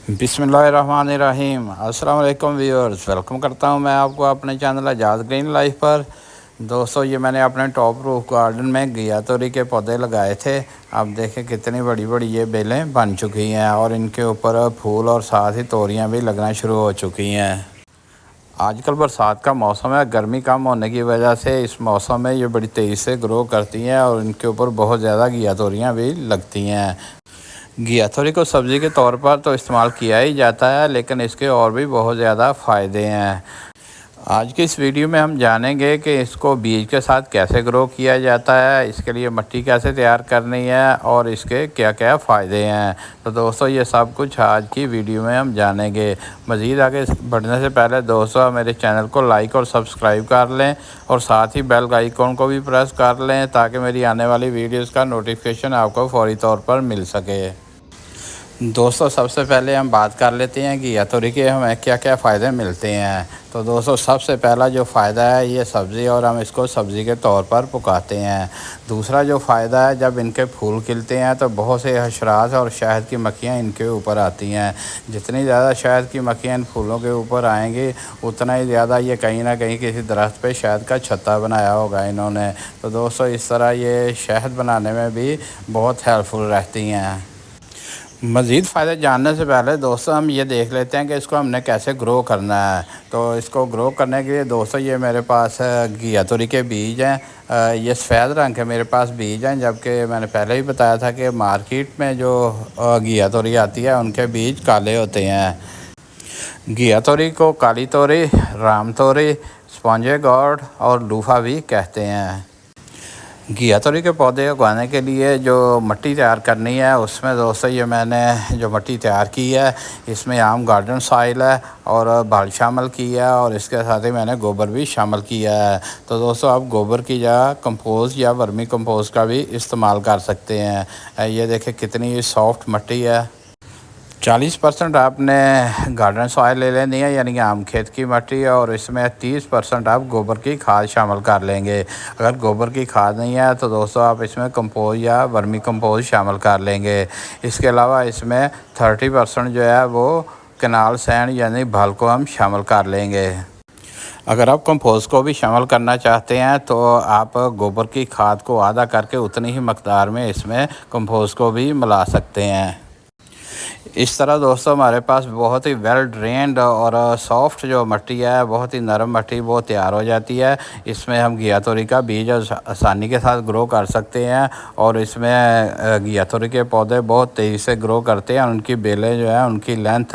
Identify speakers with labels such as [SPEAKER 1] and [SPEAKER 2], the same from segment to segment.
[SPEAKER 1] बिस्मिल्लाहिर्रहमानिर्रहीम। अस्सलाम वालेकुम व्यूअर्स, वेलकम करता हूं मैं आपको अपने चैनल आज़ाद ग्रीन लाइफ पर। दोस्तों, ये मैंने अपने टॉप रूफ गार्डन में घिया तोरी के पौधे लगाए थे। आप देखें कितनी बड़ी बड़ी ये बेलें बन चुकी हैं और इनके ऊपर फूल और साथ ही तोरियां भी लगना शुरू हो चुकी हैं। आजकल बरसात का मौसम है, गर्मी कम होने की वजह से इस मौसम में ये बड़ी तेज़ी से ग्रो करती हैं और इनके ऊपर बहुत ज़्यादा घिया तोरियाँ भी लगती हैं। घिया तोरी को सब्ज़ी के तौर पर तो इस्तेमाल किया ही जाता है, लेकिन इसके और भी बहुत ज़्यादा फ़ायदे हैं। आज की इस वीडियो में हम जानेंगे कि इसको बीज के साथ कैसे ग्रो किया जाता है, इसके लिए मिट्टी कैसे तैयार करनी है और इसके क्या क्या फ़ायदे हैं। तो दोस्तों, ये सब कुछ आज की वीडियो में हम जानेंगे। मज़ीद आगे बढ़ने से पहले दोस्तों, मेरे चैनल को लाइक और सब्सक्राइब कर लें और साथ ही बेल आइकॉन को भी प्रेस कर लें ताकि मेरी आने वाली वीडियोज़ का नोटिफिकेशन आपको फ़ौरी तौर पर मिल सके। दोस्तों, सबसे पहले हम बात कर लेते हैं कि घिया तोरी के हमें क्या क्या फ़ायदे मिलते हैं। तो दोस्तों, सबसे पहला जो फ़ायदा है ये सब्ज़ी, और हम इसको सब्ज़ी के तौर पर पकाते हैं। दूसरा जो फ़ायदा है, जब इनके फूल खिलते हैं तो बहुत से हशरात और शहद की मक्खियाँ इनके ऊपर आती हैं। जितनी ज़्यादा शहद की मक्खियाँ इन फूलों के ऊपर आएंगी, उतना ही ज़्यादा ये कहीं ना कहीं किसी दरख्त पे शहद का छत्ता बनाया होगा इन्होंने। तो दोस्तों, इस तरह ये शहद बनाने में भी बहुत हेल्पफुल रहती हैं। मज़ीद फ़ायदे जानने से पहले दोस्तों, हम ये देख लेते हैं कि इसको हमने कैसे ग्रो करना है। तो इसको ग्रो करने के लिए दोस्तों, ये मेरे पास घिया तोरी के बीज हैं। ये सफ़ेद रंग के मेरे पास बीज हैं, जबकि मैंने पहले ही बताया था कि मार्केट में जो घिया तोरी आती है उनके बीज काले होते हैं। घिया तोरी को काली तोरी, राम तोरी, स्पॉन्जे गॉड और लूफा भी कहते हैं। घिया तोरी के पौधे उगाने के लिए जो मिट्टी तैयार करनी है, उसमें दोस्तों ये मैंने जो मिट्टी तैयार की है, इसमें आम गार्डन सॉइल है और बाल शामिल किया है और इसके साथ ही मैंने गोबर भी शामिल किया है। तो दोस्तों, आप गोबर की जगह कंपोस्ट या वर्मी कंपोस्ट का भी इस्तेमाल कर सकते हैं। ये देखें कितनी सॉफ्ट मिट्टी है। 40% आपने गार्डन सॉइल ले लेनी है, यानी कि आम खेत की मिट्टी, और इसमें 30% आप गोबर की खाद शामिल कर लेंगे। अगर गोबर की खाद नहीं है तो दोस्तों, आप इसमें कंपोस्ट या वर्मी कंपोस्ट शामिल कर लेंगे। इसके अलावा इसमें 30% जो है वो कैनाल सैंड यानी भल को हम शामिल कर लेंगे। अगर आप कंपोस्ट को भी शामिल करना चाहते हैं तो आप गोबर की खाद को आधा करके उतनी ही मकदार में इसमें कंपोस्ट को भी मिला सकते हैं। इस तरह दोस्तों, हमारे पास बहुत ही वेल ड्रेन्ड और सॉफ्ट जो मिट्टी है, बहुत ही नरम मिट्टी वो तैयार हो जाती है। इसमें हम घिया तोरी का बीज आसानी के साथ ग्रो कर सकते हैं और इसमें घिया तोरी के पौधे बहुत तेज़ी से ग्रो करते हैं। उनकी बेलें जो है उनकी लेंथ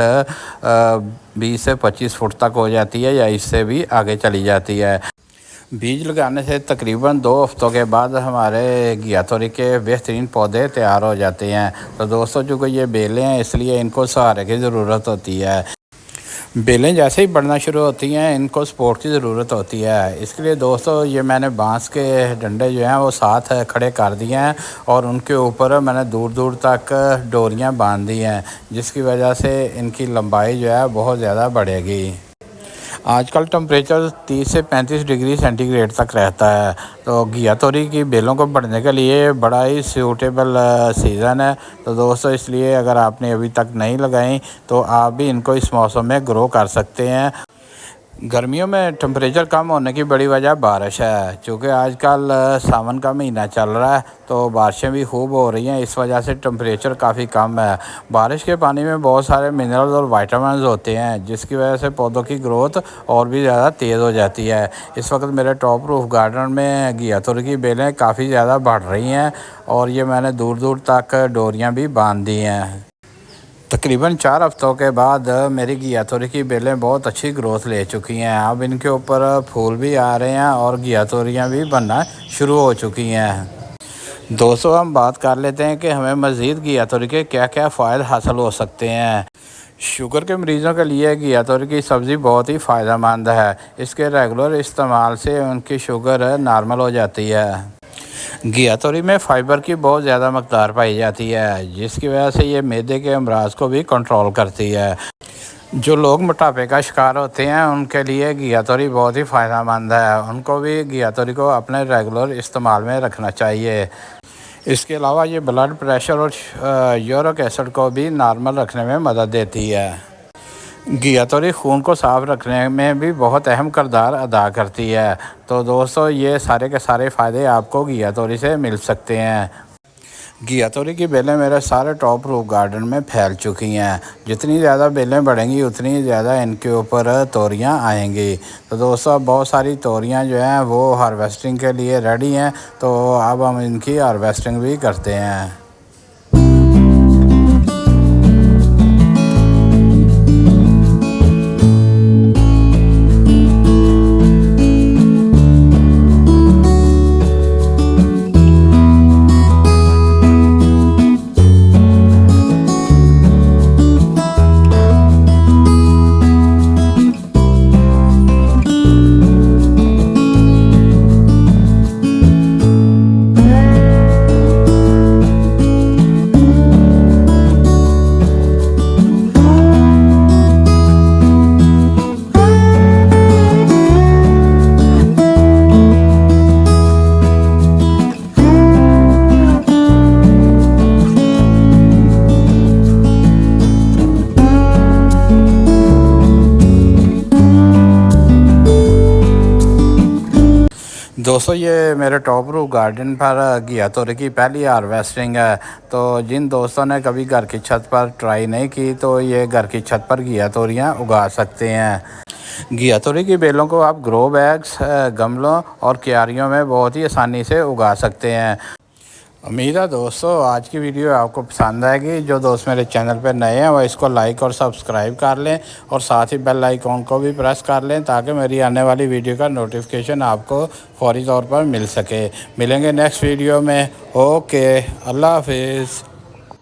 [SPEAKER 1] 20 से 25 फुट तक हो जाती है या इससे भी आगे चली जाती है। बीज लगाने से तकरीबन 2 हफ्तों के बाद हमारे घिया तोरी के बेहतरीन पौधे तैयार हो जाते हैं। तो दोस्तों, चूँकि ये बेलें हैं इसलिए इनको सहारे की ज़रूरत होती है। बेलें जैसे ही बढ़ना शुरू होती हैं, इनको सपोर्ट की ज़रूरत होती है। इसके लिए दोस्तों, ये मैंने बांस के डंडे जो हैं वो साथ खड़े कर दिए हैं और उनके ऊपर मैंने दूर दूर तक डोरियां बांध दी हैं, जिसकी वजह से इनकी लंबाई जो है बहुत ज़्यादा बढ़ेगी। आजकल टेम्परेचर 30 से 35 डिग्री सेंटीग्रेड तक रहता है। तो घिया तोरी की बेलों को बढ़ने के लिए बड़ा ही सूटेबल सीज़न है। तो दोस्तों, इसलिए अगर आपने अभी तक नहीं लगाई तो आप भी इनको इस मौसम में ग्रो कर सकते हैं। गर्मियों में टेम्परेचर कम होने की बड़ी वजह बारिश है। चूँकि आजकल सावन का महीना चल रहा है तो बारिशें भी खूब हो रही हैं, इस वजह से टेम्परेचर काफ़ी कम है। बारिश के पानी में बहुत सारे मिनरल्स और विटामिन्स होते हैं, जिसकी वजह से पौधों की ग्रोथ और भी ज़्यादा तेज़ हो जाती है। इस वक्त मेरे टॉप रूफ गार्डन में घिया तोरी की बेलें काफ़ी ज़्यादा बढ़ रही हैं और ये मैंने दूर दूर तक डोरियाँ भी बांध दी हैं। तकरीबन 4 हफ्तों के बाद मेरी घिया तोरी की बेलें बहुत अच्छी ग्रोथ ले चुकी हैं। अब इनके ऊपर फूल भी आ रहे हैं और घिया तोरियाँ भी बनना शुरू हो चुकी हैं। दोस्तों, हम बात कर लेते हैं कि हमें मज़ीद घिया तोरी के क्या क्या फ़ायदे हासिल हो सकते हैं। शुगर के मरीज़ों के लिए घिया तोरी की सब्ज़ी बहुत ही फ़ायदेमंद है। इसके रेगुलर इस्तेमाल से उनकी शुगर नॉर्मल हो जाती है। घिया तोरी में फ़ाइबर की बहुत ज़्यादा मकदार पाई जाती है, जिसकी वजह से ये मैदे के अमराज को भी कंट्रोल करती है। जो लोग मोटापे का शिकार होते हैं उनके लिए घिया तोरी बहुत ही फ़ायदेमंद है। उनको भी घिया तोरी को अपने रेगुलर इस्तेमाल में रखना चाहिए। इसके अलावा ये ब्लड प्रेशर और यूरिक एसिड को भी नॉर्मल रखने में मदद देती है। घिया तोरी खून को साफ़ रखने में भी बहुत अहम किरदार अदा करती है। तो दोस्तों ये सारे के सारे फ़ायदे आपको घिया तोरी से मिल सकते हैं। घिया तोरी की बेलें मेरे सारे टॉप रूफ गार्डन में फैल चुकी हैं। जितनी ज़्यादा बेलें बढ़ेंगी उतनी ज़्यादा इनके ऊपर तोरियां आएंगी। तो दोस्तों अब बहुत सारी तोरियां जो हैं वो हार्वेस्टिंग के लिए रेडी हैं, तो अब हम इनकी हार्वेस्टिंग भी करते हैं। दोस्तों ये मेरे टॉप रूफ गार्डन पर घिया तोरी की पहली हार्वेस्टिंग है। तो जिन दोस्तों ने कभी घर की छत पर ट्राई नहीं की तो ये घर की छत पर घिया तोरियाँ उगा सकते हैं। घिया तोरी की बेलों को आप ग्रो बैग्स, गमलों और क्यारियों में बहुत ही आसानी से उगा सकते हैं। उम्मीद है दोस्तों आज की वीडियो आपको पसंद आएगी। जो दोस्त मेरे चैनल पर नए हैं वह इसको लाइक और सब्सक्राइब कर लें और साथ ही बेल आइकॉन को भी प्रेस कर लें ताकि मेरी आने वाली वीडियो का नोटिफिकेशन आपको फौरी तौर पर मिल सके। मिलेंगे नेक्स्ट वीडियो में। ओके, अल्लाह हाफिज़।